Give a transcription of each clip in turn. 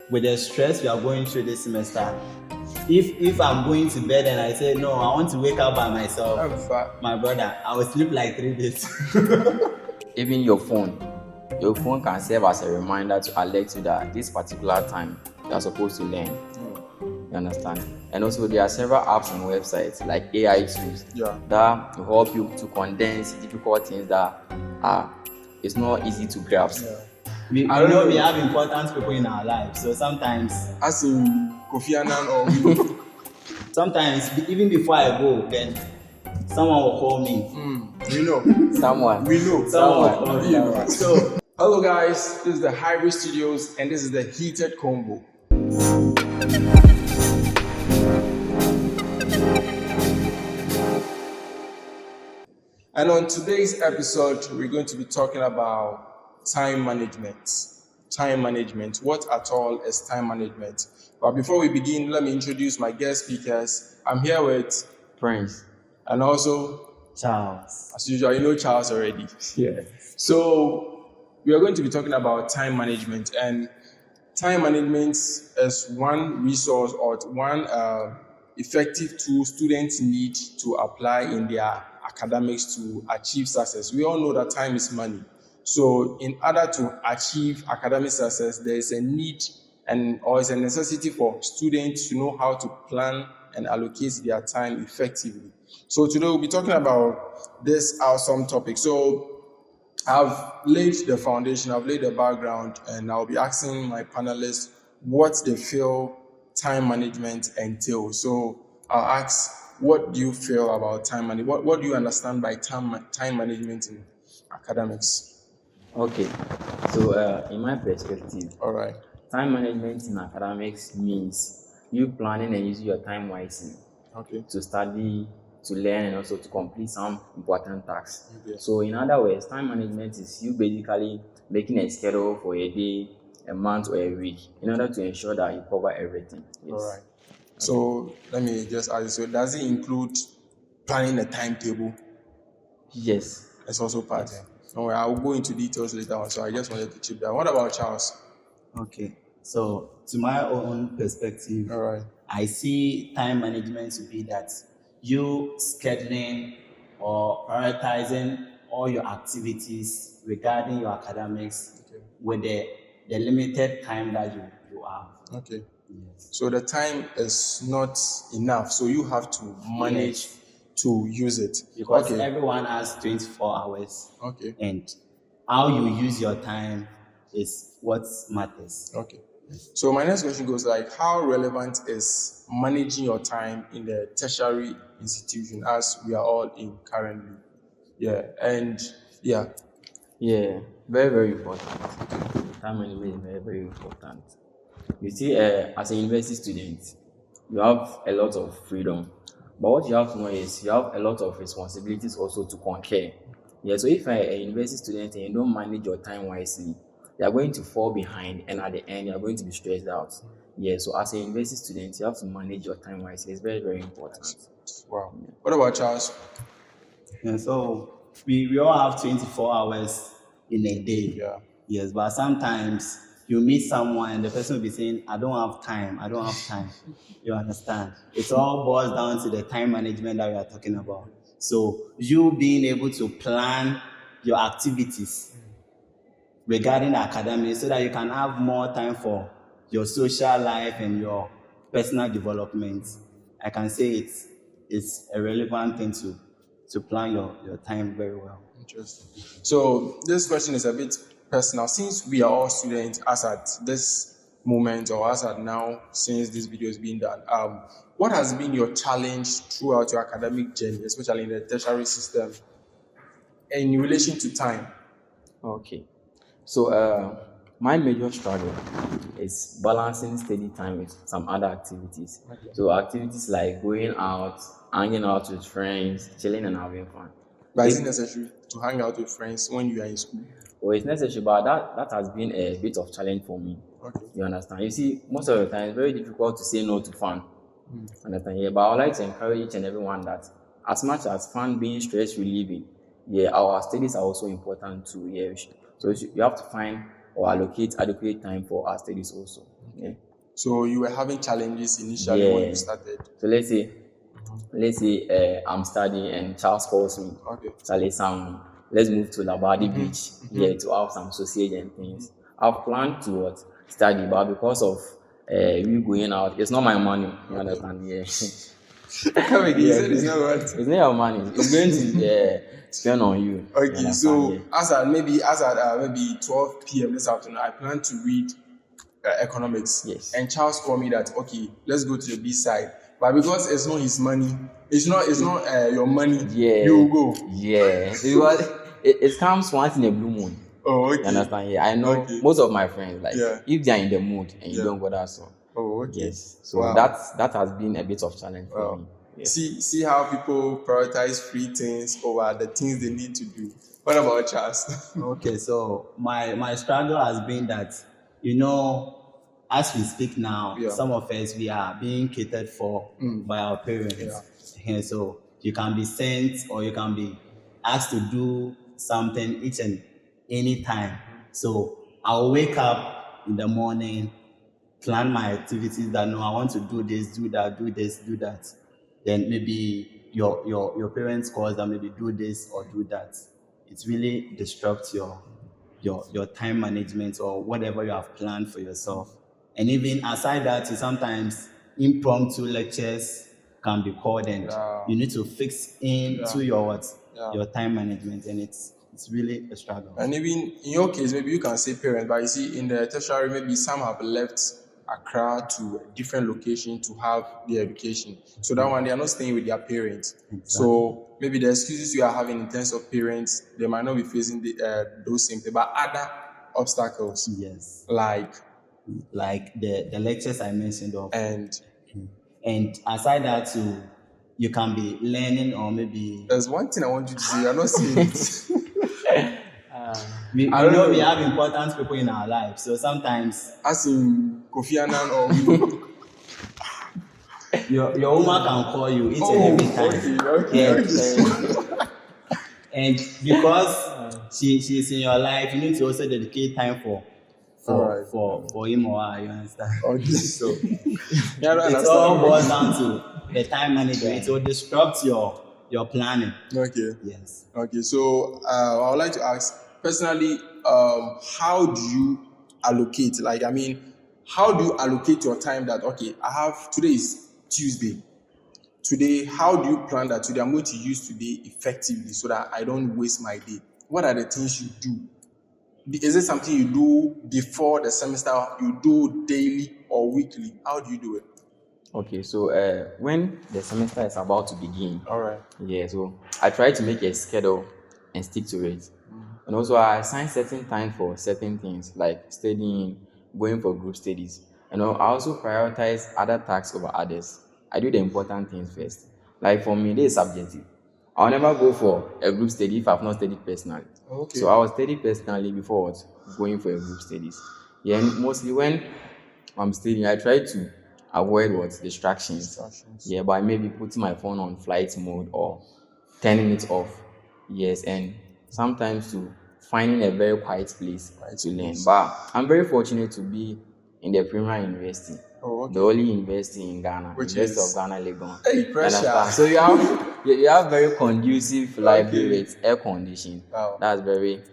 with the stress we are going through this semester, if I'm going to bed and I say no, I want to wake up by myself, my brother, I will sleep like 3 days. Even your phone can serve as a reminder to alert you that this particular time you are supposed to learn. You understand? And also there are several apps and websites like AI tools that will help you to condense difficult things that it's not easy to grasp. We know we have important people in our lives, so sometimes, as in Kofi Annan or sometimes even before I go, then someone will call me. We know. Someone will call me. So hello guys, this is the Hybrid Studios and this is the Heated Convo. And on today's episode, we're going to be talking about time management. Time management. What at all is time management? But before we begin, let me introduce my guest speakers. I'm here with Prince and also Charles. As usual, you know Charles already. Yeah. So we are going to be talking about time management, and time management is one resource or one effective tool students need to apply in their academics to achieve success. We all know that time is money. So in order to achieve academic success, there is a need or is a necessity for students to know how to plan and allocate their time effectively. So today we'll be talking about this awesome topic. So I've laid the foundation, I've laid the background, and I'll be asking my panelists what they feel time management entails. So I'll ask, what do you feel about time management? What do you understand by time management in academics? Okay, so in my perspective, All right. Time management in academics means you planning and using your time wisely. Okay. To study, to learn, and also to complete some important tasks. Okay. So in other words, time management is you basically making a schedule for a day, a month, or a week in order to ensure that you cover everything. Yes. All right. So let me just ask you, so does it include planning a timetable? Yes. It's also part. Don't worry, I'll go into details later on, so I just wanted to chip that. What about Charles? Okay, so to my own perspective, all right, I see time management to be that you scheduling or prioritizing all your activities regarding your academics with the limited time that you have. Okay. Yes. So the time is not enough, so you have to manage to use it. Because everyone has 24 hours. Okay. And how you use your time is what matters. Okay. So my next question goes like, how relevant is managing your time in the tertiary institution as we are all in currently? Yeah. Very, very important. Time management is very, very important. You see, as a university student, you have a lot of freedom. But what you have to know is you have a lot of responsibilities also to conquer. Yeah, so if you're a university student and you don't manage your time wisely, you are going to fall behind, and at the end, you are going to be stressed out. Yeah, so as a university student, you have to manage your time wisely. It's very, very important. Wow. What about Charles? Yeah, so we all have 24 hours in a day. Yeah. Yes, but sometimes you meet someone and the person will be saying, I don't have time. You understand? It all boils down to the time management that we are talking about. So you being able to plan your activities regarding academics so that you can have more time for your social life and your personal development. I can say it's a relevant thing to plan your time very well. Interesting. So this question is a bit personal. Since we are all students as at this moment or as at now, since this video is being done, what has been your challenge throughout your academic journey, especially in the tertiary system, in relation to time? Okay. So my major struggle is balancing study time with some other activities. Okay. So activities like going out, hanging out with friends, chilling and having fun. But is it necessary to hang out with friends when you are in school? Well, it's necessary, but that has been a bit of challenge for me. Okay. You understand? You see, most of the time it's very difficult to say no to fun. Understand? Yeah, but I would like to encourage each and everyone that as much as fun being stress relieving, our studies are also important too. Yeah. So you have to find or allocate adequate time for our studies also. Yeah. So you were having challenges initially when you Yeah. started. So let's say I'm studying and Charles calls me. Okay. Charlie, Sam, let's move to Labadi Beach here to have some sausage and things. I've planned to what, study, but because of we going out, it's not my money. You understand? Yeah. Come again. You Yeah, said it's not what. it's not your money. It's going to spend on you. You Okay, understand? so Yeah. as at maybe 12 p.m. this afternoon, I plan to read economics. Yes. And Charles called me that okay, let's go to the B side. But because it's not his money, it's not your money. Yeah. You will go. Yeah. Because it comes once in a blue moon. Oh, okay. You understand? Yeah. I know Okay. most of my friends, like, Yeah. if they are in the mood and you Yeah. don't go that so. Oh, okay. Yes. So Wow. that has been a bit of challenge for Wow. me. Yes. See how people prioritize free things over the things they need to do. What about Charles? Okay, so my struggle has been that, as we speak now, Yeah. some of us we are being catered for by our parents. And so you can be sent or you can be asked to do something each and any time. So I'll wake up in the morning, plan my activities that no, I want to do this, do that, do this, do that. Then maybe your parents calls that maybe do this or do that. It really disrupts your time management or whatever you have planned for yourself. And even aside that, sometimes impromptu lectures can be called and Yeah. you need to fix into your what Yeah. your time management, and it's really a struggle. And even in your case, maybe you can say parents, but you see, in the tertiary, maybe some have left Accra to a different location to have their education. So that one, they are not staying with their parents. So maybe the excuses you are having in terms of parents, they might not be facing those same things, but other obstacles, Yes, like the lectures I mentioned of. and And aside that too, you can be learning or maybe there's one thing I want you to say. You're not saying it. we I don't know know. we have important people in our lives. So sometimes As in Kofi Annan or who? your woman can call you each and every time. okay. And because she's in your life, you need to also dedicate time for Alright. for him or her, you understand? Okay. So Yeah, I don't it all understand. boils down to the time management. It will disrupt your planning. Okay. Yes. Okay, so I would like to ask personally, how do you allocate? Like, I mean, how do you allocate your time that, okay, today is Tuesday. Today, how do you plan that today I'm going to use today effectively so that I don't waste my day? What are the things you do? Is it something you do before the semester, you do daily or weekly? How do you do it? Okay, so when the semester is about to begin, All right. yeah, so I try to make a schedule and stick to it. And also I assign certain time for certain things like studying, going for group studies. And I also prioritize other tasks over others. I do the important things first. Like for me, this is subjective. I'll never go for a group study if I've not studied personally. Okay. So I was studying personally before going for a group studies. Yeah, and mostly when I'm studying, I try to avoid distractions. Yeah, by maybe putting my phone on flight mode or turning it off. Yes, and sometimes to finding a very quiet place to learn. But I'm very fortunate to be in the Premier University. Oh, okay. The only university in Ghana, Which University is- of Ghana, Legon. Hey, pressure. Understand? So you have very conducive library with air conditioning. Wow. That's very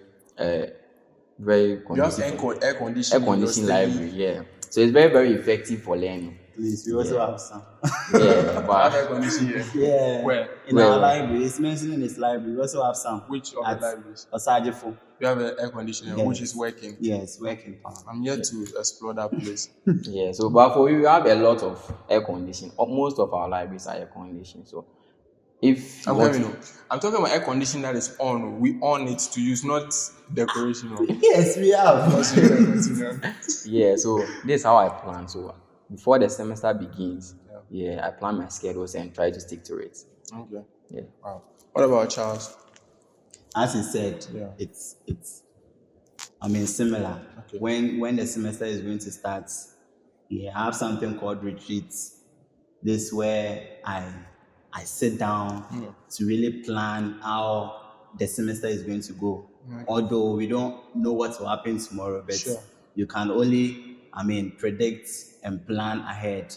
very You have conducive. air conditioning. Air conditioning library, yeah. So it's very, very effective for learning. Please, we also have some. Yeah, Have but air conditioning. Yeah. Where? In Where? our library, it's mentioned in this library. We also have some. Which of at the libraries? Osajifo. You have an air conditioner which is working. Yes, working. I'm yet to explore that place. yeah, so but for you have a lot of air conditioning. Most of our libraries are air conditioned. So if you I'm want telling you, I'm talking about air conditioning that is on. We on it to use, not decoration. Yes, we have. yeah, so this is how I plan. So before the semester begins, I plan my schedules and try to stick to it. Okay. Yeah. Wow. What about Charles? As he said, Yeah. it's similar. Okay. When the semester is going to start, we have something called retreats. This is where I sit down to really plan how the semester is going to go. Although we don't know what will happen tomorrow, but Sure. you can only predict and plan ahead.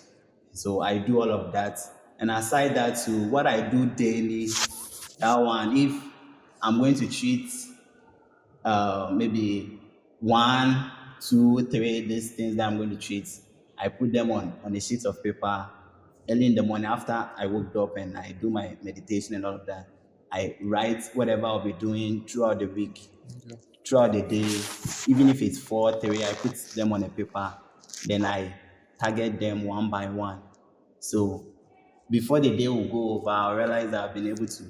So I do all of that. And aside that too, what I do daily, that one, if I'm going to treat maybe one, two, three, these things that I'm going to treat, I put them on a sheet of paper early in the morning after I woke up and I do my meditation and all of that. I write whatever I'll be doing throughout the week, throughout the day, even if it's 4, 3, I put them on a paper, then I target them one by one. So before the day will go over, I'll realize that I've been able to,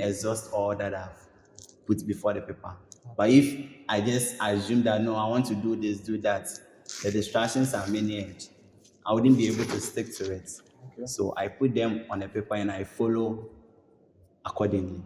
exhaust all that I've put before the paper. But if I just assume that no, I want to do this, do that, the distractions are many and I wouldn't be able to stick to it. So I put them on a paper and I follow accordingly.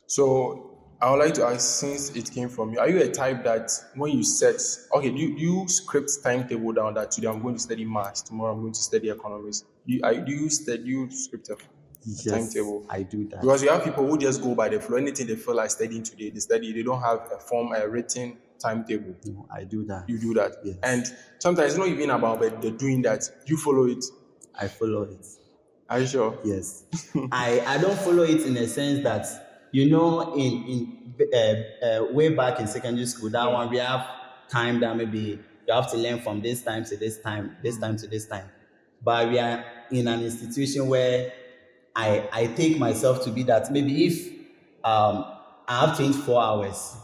So I would like to ask, since it came from you, are you a type that when you set, okay, you script timetable down that today I'm going to study maths, tomorrow I'm going to study economics? Do you script a Yes, timetable? I do that. Because you have people who just go by the flow. Anything they feel like studying today, they study. They don't have a written timetable. No, I do that. You do that. Yes. And sometimes it's not even about the doing that. You follow it. I follow it. Are you sure? Yes. I don't follow it in a sense that, in way back in secondary school, that one we have time that maybe you have to learn from this time to this time, this time to this time. But we are in an institution where I take myself to be that maybe if I have 24 hours,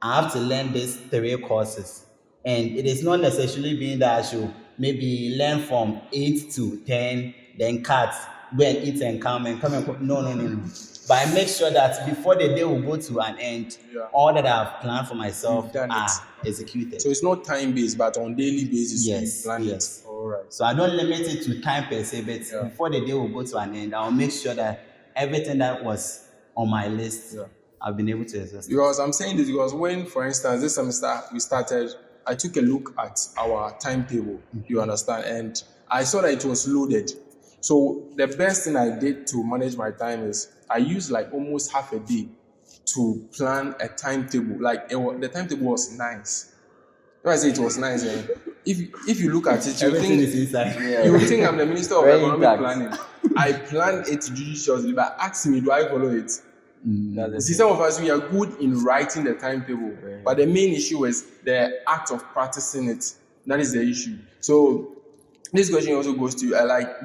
I have to learn these 3 courses. And it is not necessarily being that I should maybe learn from 8 to 10, then cut, go and eat and come and no. But I make sure that before the day will go to an end, all that I've planned for myself You've done are it. executed. So it's not time based, but on daily basis Yes, you plan yes. it. All right. So I don't limit it to time per se, but before the day will go to an end, I'll make sure that everything that was on my list, I've been able to exhaust. Because I'm saying this because when, for instance, this semester we started, I took a look at our timetable, you understand, and I saw that it was loaded. So the best thing I did to manage my time is I used like almost half a day to plan a timetable. Like the timetable was nice. When I say it was nice, if you look at it, you Everything think is inside. you would think I'm the Minister of Very Economic intact. Planning. I planned it judiciously, but ask me, do I follow it? That's the See, thing. some of us, we are good in writing the timetable, but the main issue is the act of practicing it. That is the issue. So this question also goes to you.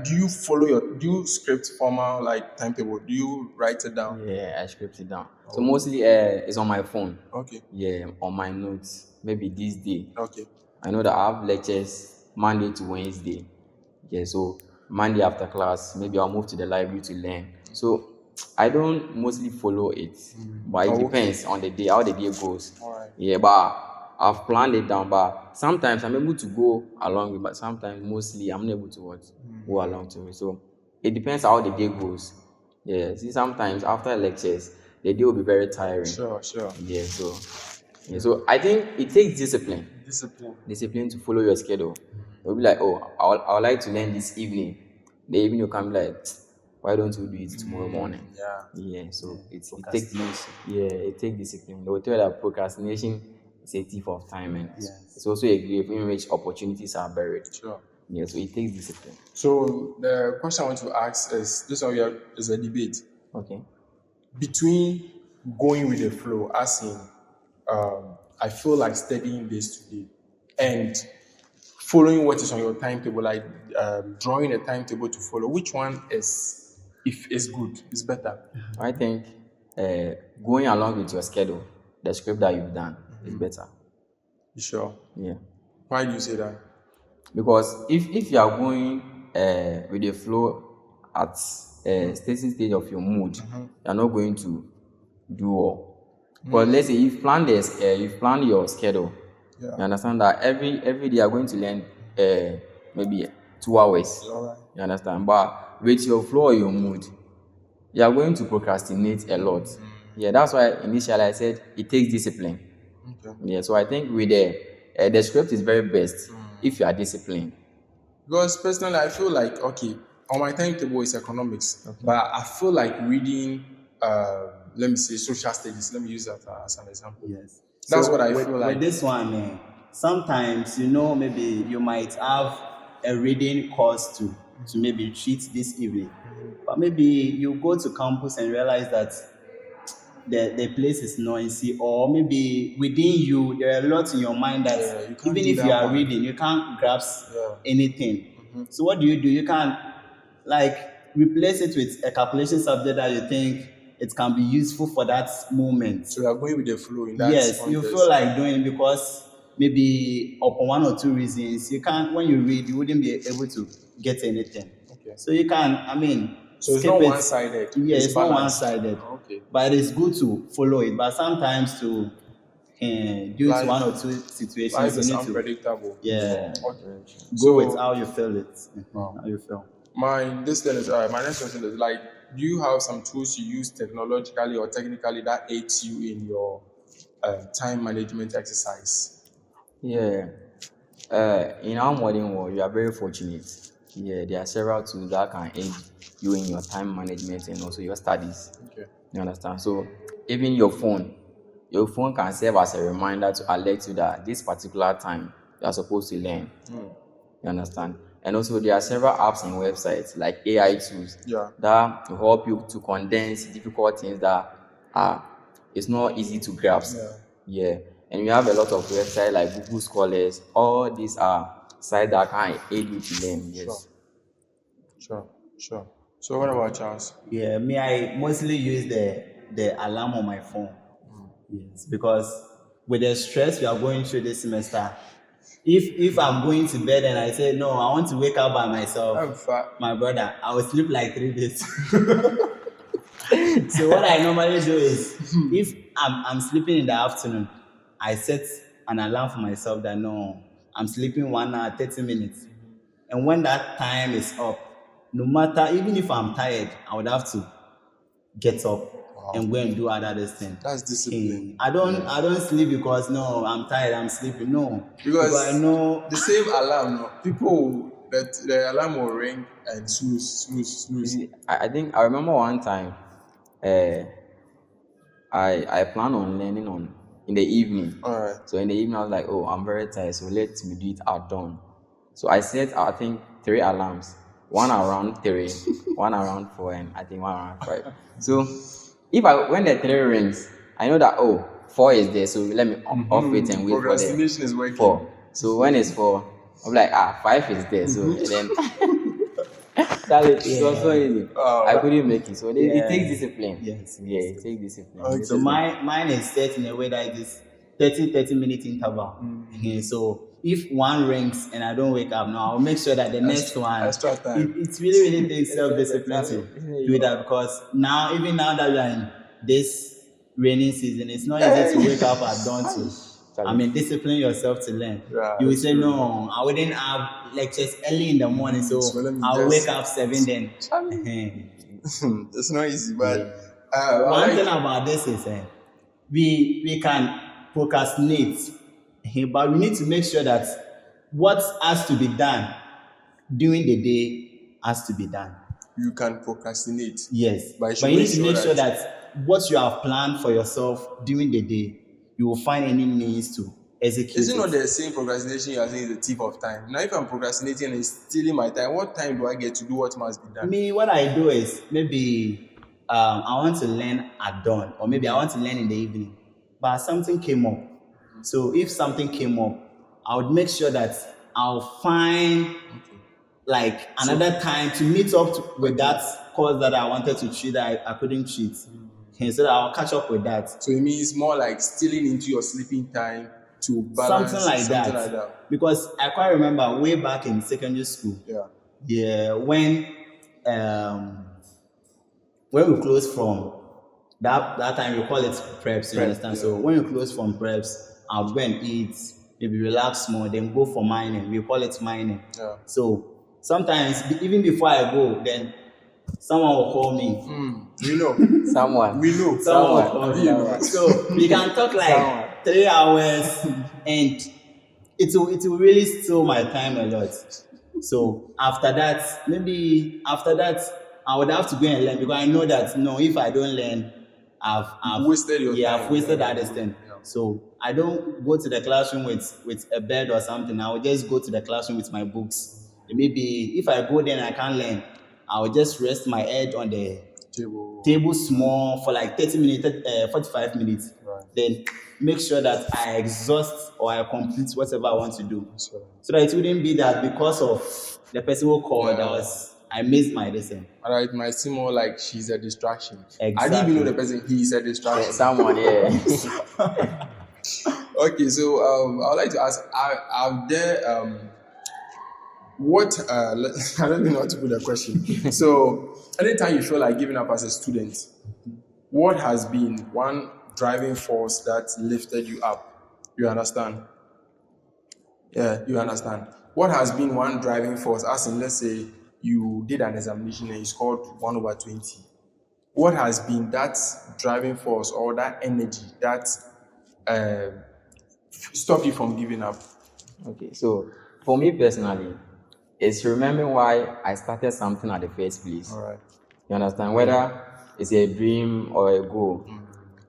Do you script formal like timetable? Do you write it down? Yeah, I script it down. So mostly it's on my phone. Okay. Yeah, on my notes. Maybe this day. Okay. I know that I have lectures Monday to Wednesday. Yeah, so Monday after class, maybe I'll move to the library to learn. So I don't mostly follow it, but it depends on the day, how the day goes. Alright. Yeah, but I've planned it down, but sometimes I'm able to go along with, but sometimes mostly I'm not able to go along to me. So it depends how the day goes. Yeah, see, sometimes after lectures, the day will be very tiring. Sure. Yeah, so I think it takes discipline to follow your schedule. You'll be like, oh, I would like to learn this evening. The evening you'll come like, why don't we do it tomorrow morning? Yeah. So it takes discipline. They will tell you that procrastination is a thief of time, and it's also a grave in which opportunities are buried. Sure. Yeah, so it takes discipline. So the question I want to ask is this one here is a debate Okay. between going with the flow, as in I feel like studying this today, and following what is on your timetable, like drawing a timetable to follow. Which one is good? Is better? I think going along with your schedule, the script that you've done is better. You sure? Yeah. Why do you say that? Because if you are going with the flow at a certain stage of your mood, you are not going to do well. But let's say you've planned your schedule. You understand that every day you are going to learn maybe 2 hours. You understand? But with your flow or your mood, you are going to procrastinate a lot. Yeah, that's why initially I said it takes discipline. Okay. Yeah, so I think with the script is very best if you are disciplined. Because personally, I feel like, okay, on my timetable is economics, but I feel like reading, let me say, social studies. Let me use that as an example. Yes. That's So what I with, feel like. With this one, sometimes, maybe you might have a reading course to maybe treat this evening, but maybe you go to campus and realize that the place is noisy, or maybe within you there are a lot in your mind that Yeah, you can't even do if you that are one. reading, you can't grasp Yeah. anything. So what do? You can like replace it with a calculation subject that you think it can be useful for that moment. So you are going with the flow in that Yes, you context. feel like doing it because maybe upon one or two reasons you can't. When you read, you wouldn't be able to get anything. Okay. So you can, I mean, So it's skip not it. one-sided. Yeah, it's not balanced. one-sided. Okay. But it is good to follow it. But sometimes due to Life- one or two Life situations, you is need to unpredictable. yeah Okay. go So with how you feel it. How you feel. my next question is like, do you have some tools you use technologically or technically that aids you in your time management exercise? Yeah. In our modern world, you are very fortunate. Yeah, there are several tools that can aid you in your time management and also your studies. Okay. You understand? So even your phone can serve as a reminder to alert you that this particular time you are supposed to learn. You understand? And also there are several apps and websites like AI tools Yeah. that will help you to condense difficult things that are it's not easy to grasp. Yeah. And we have a lot of websites like Google Scholars. All these are sites that can aid you to learn. Yes. Sure. So what about Charles? Yeah, me, I mostly use the alarm on my phone. Yes, because with the stress we are going through this semester, if I'm going to bed and I say no, I want to wake up by myself, I'm fat. my brother, I will sleep like 3 days. So what I normally do is, if I'm sleeping in the afternoon, I set an alarm for myself that no, I'm sleeping 1 hour, 30 minutes. And when that time is up, no matter, even if I'm tired, I would have to get up and go and do other things. That's discipline. I don't sleep because no, I'm tired, I'm sleeping. No. Because I know the same alarm, no, people that the alarm will ring and snooze. I think I remember one time I plan on learning on in the evening. All right. So in the evening I was like, oh, I'm very tired, so let me do it at dawn. So I set I think 3 alarms. One around 3, one around 4, and I think one around 5. So when the 3 rings, I know that 4 is there, so let me off it and wait for Procrastination is working. 4. So when it's 4, I'm like 5 is there, so and then it was so easy. I couldn't make it. So it takes discipline. Yes. Yeah, it takes discipline. Okay. So mine is set in a way that it is 30-minute interval. Okay, so if one rings and I don't wake up now, I'll make sure that the next one. extra time. It really takes self-discipline to do that, because even now that we are in this rainy season, it's not easy to wake up at dawn to. Discipline yourself to learn. Yeah, You will that's say, true. no, I wouldn't have lectures early in the morning, so let me I'll just- wake up 7 then. It's not easy, but One thing about this is we can procrastinate, but we need to make sure that what has to be done during the day has to be done. you can procrastinate. Yes, But you but should you need make to sure make sure that- that what you have planned for yourself during the day, you will find any means to execute Is it it. not the same procrastination you are saying is the thief of time? Now, if I'm procrastinating and it's stealing my time, what time do I get to do what must be done? Me, what I do is maybe I want to learn at dawn, or maybe I want to learn in the evening, but something came up. So if something came up, I would make sure that I'll find like another time to meet up with that course that I wanted to treat that I couldn't treat. Okay, so that I'll catch up with that. So it means more like stealing into your sleeping time to balance Something like that. Because I quite remember way back in secondary school. Yeah, when we closed from that time, we call it preps, you understand? yeah. So when we close from preps, I'll go and eat, maybe relax more, then go for mining. We call it mining. Yeah. So sometimes, even before I go, then someone will call me. We know. Someone. We know. Someone will call me. So we can talk like 3 hours, and it will really steal my time a lot. So after that, I would have to go and learn, because I know that no, if I don't learn, I've wasted your time. I've wasted that distance. Yeah. So I don't go to the classroom with a bed or something. I will just go to the classroom with my books. Maybe if I go there and I can't learn, I will just rest my head on the Table. table small for like 30 minutes, 45 minutes. Right. Then make sure that I exhaust or I complete whatever I want to do. So, So that it wouldn't be that because of the person who called, I missed my lesson. alright, it might seem more like she's a distraction. I didn't Exactly. even know the person, he's a distraction. Someone, yeah. Okay, so I would like to ask, are there what I don't even know how to put the question. So anytime you feel like giving up as a student, what has been one driving force that lifted you up? You understand? Yeah, you understand. What has been one driving force? As in, let's say you did an examination and you scored 1/20. What has been that driving force or that energy that stopped you from giving up? Okay, so for me personally, it's remembering why I started something at the first place. All right. You understand? Whether it's a dream or a goal,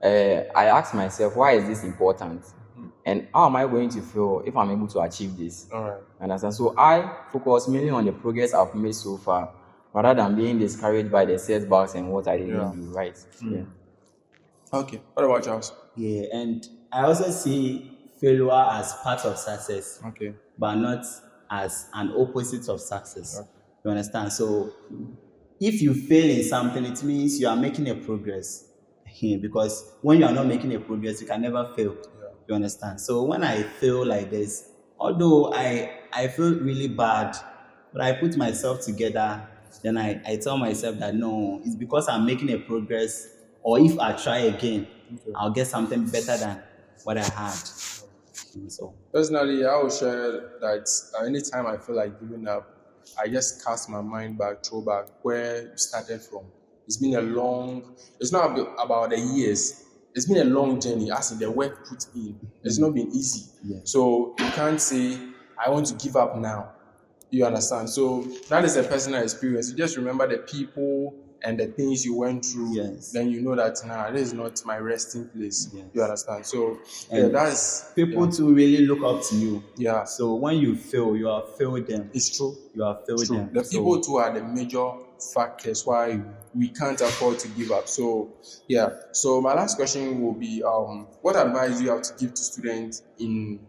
I ask myself, why is this important? And how am I going to feel if I'm able to achieve this? All right. You understand? So I focus mainly on the progress I've made so far, rather than being discouraged by the setbacks and what I didn't do right. Yeah. Okay. What about Charles? Yeah, and I also see failure as part of success, Okay. but not as an opposite of success. You understand? So if you fail in something, it means you are making a progress. Because when you are not making a progress, you can never fail. You understand? So when I feel like this, although I feel really bad, but I put myself together, then I tell myself that no, it's because I'm making a progress, or if I try again, I'll get something better than what I had. So Personally, I will share that anytime I feel like giving up, I just cast my mind back, throw back where you started from. It's been a long, it's not about the years. It's been a long journey, as in the work put in. It's not been easy. Yeah. So you can't say, I want to give up now. You understand? So that is a personal experience. You just remember the people and the things you went through. Yes. Then you know that, this is not my resting place. Yes. You understand? So And that's people to really look up to you. Yeah. So when you fail, you have failed them. It's true. You have failed True. them. The So- people too are the major factors why we can't afford to give up. So yeah. So my last question will be, what advice do you have to give to students in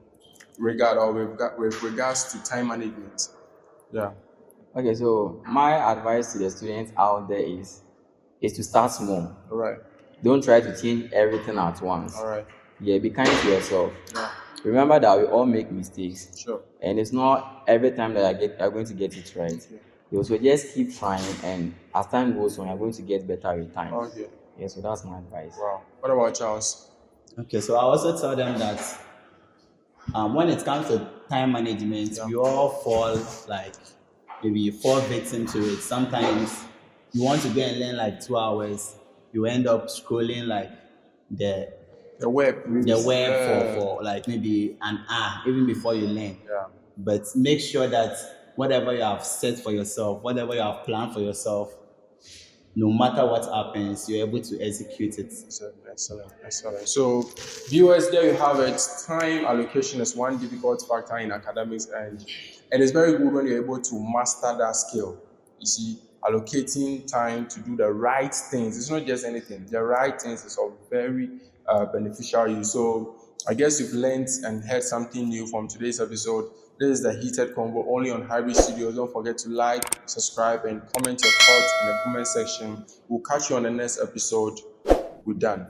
regard or with regards to time management? Yeah. Okay, so my advice to the students out there is to start small. All right. Don't try to change everything at once. All right. Yeah, be kind to yourself. Yeah. Remember that we all make mistakes. Sure. And it's not every time that you're going to get it right. Yeah. So just keep trying, and as time goes on, you're going to get better with time. Okay. Yeah, so that's my advice. Wow. What about Charles? Okay, so I also tell them that when it comes to time management, we all fall victim to it. Sometimes you want to go and learn like 2 hours, you end up scrolling like the web for like maybe an hour even before you learn. Yeah. But make sure that whatever you have set for yourself, whatever you have planned for yourself, no matter what happens, you're able to execute it. Excellent. So, viewers, there you have it. Time allocation is one difficult factor in academics, and it's very good when you're able to master that skill. You see, allocating time to do the right things. It's not just anything. The right things is of very beneficial use. So, I guess you've learned and heard something new from today's episode. This is the Heated Convo only on Hybrid Studios. Don't forget to like, subscribe, and comment your thoughts in the comment section. We'll catch you on the next episode. We're done.